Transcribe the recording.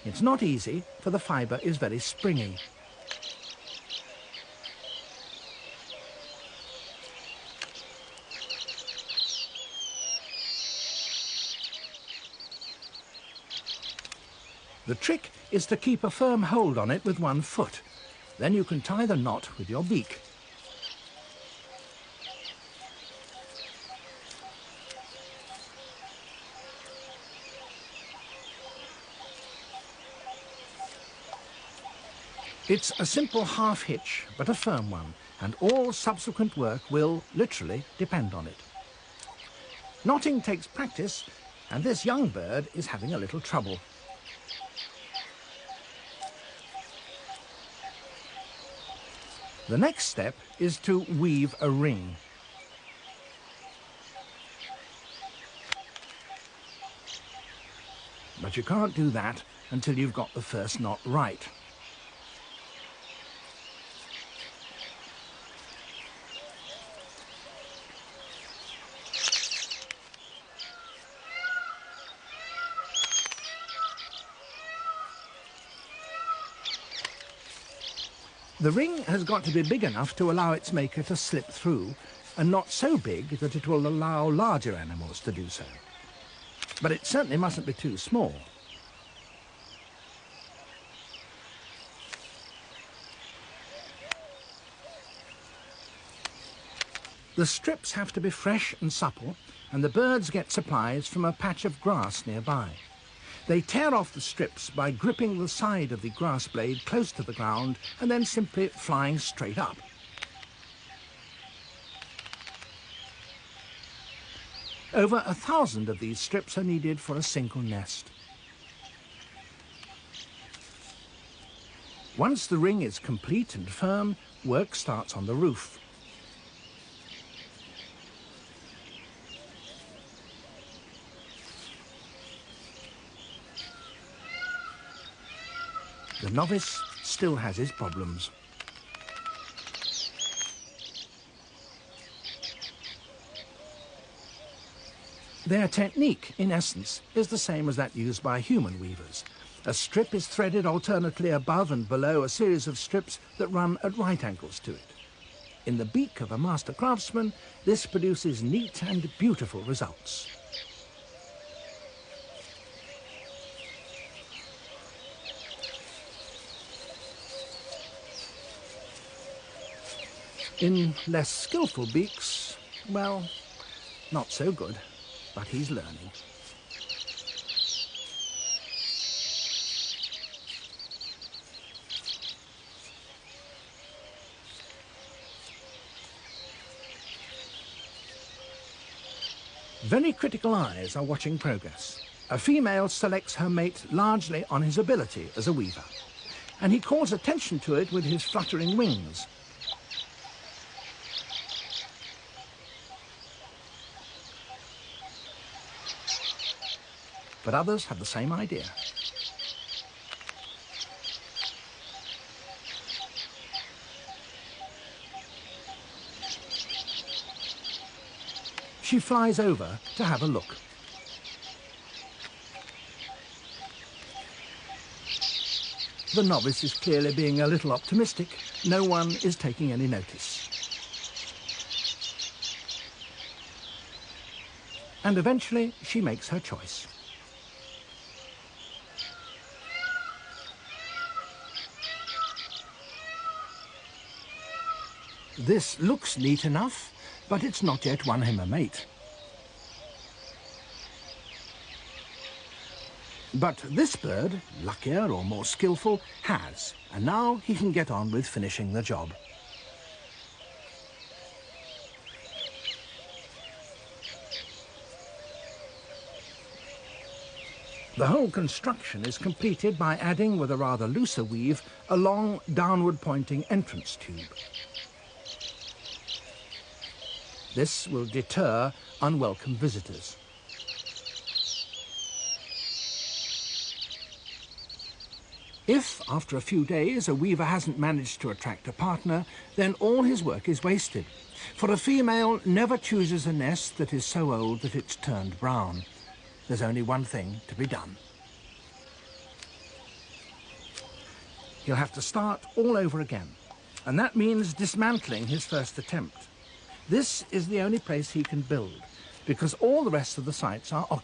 It's not easy, for the fibre is very springy. The trick is to keep a firm hold on it with one foot. Then you can tie the knot with your beak. It's a simple half hitch, but a firm one, and all subsequent work will, literally, depend on it. Knotting takes practice, and this young bird is having a little trouble. The next step is to weave a ring. But you can't do that until you've got the first knot right. The ring has got to be big enough to allow its maker to slip through, and not so big that it will allow larger animals to do so. But it certainly mustn't be too small. The strips have to be fresh and supple, and the birds get supplies from a patch of grass nearby. They tear off the strips by gripping the side of the grass blade close to the ground and then simply flying straight up. Over 1,000 of these strips are needed for a single nest. Once the ring is complete and firm, work starts on the roof. The novice still has his problems. Their technique, in essence, is the same as that used by human weavers. A strip is threaded alternately above and below a series of strips that run at right angles to it. In the beak of a master craftsman, this produces neat and beautiful results. In less skillful beaks, well, not so good, but he's learning. Very critical eyes are watching progress. A female selects her mate largely on his ability as a weaver, and he calls attention to it with his fluttering wings. But others have the same idea. She flies over to have a look. The novice is clearly being a little optimistic. No one is taking any notice. And eventually she makes her choice. This looks neat enough, but it's not yet won him a mate. But this bird, luckier or more skillful, has, and now he can get on with finishing the job. The whole construction is completed by adding, with a rather looser weave, a long downward-pointing entrance tube. This will deter unwelcome visitors. If, after a few days, a weaver hasn't managed to attract a partner, then all his work is wasted. For a female never chooses a nest that is so old that it's turned brown. There's only one thing to be done. He'll have to start all over again, and that means dismantling his first attempt. This is the only place he can build, because all the rest of the sites are occupied.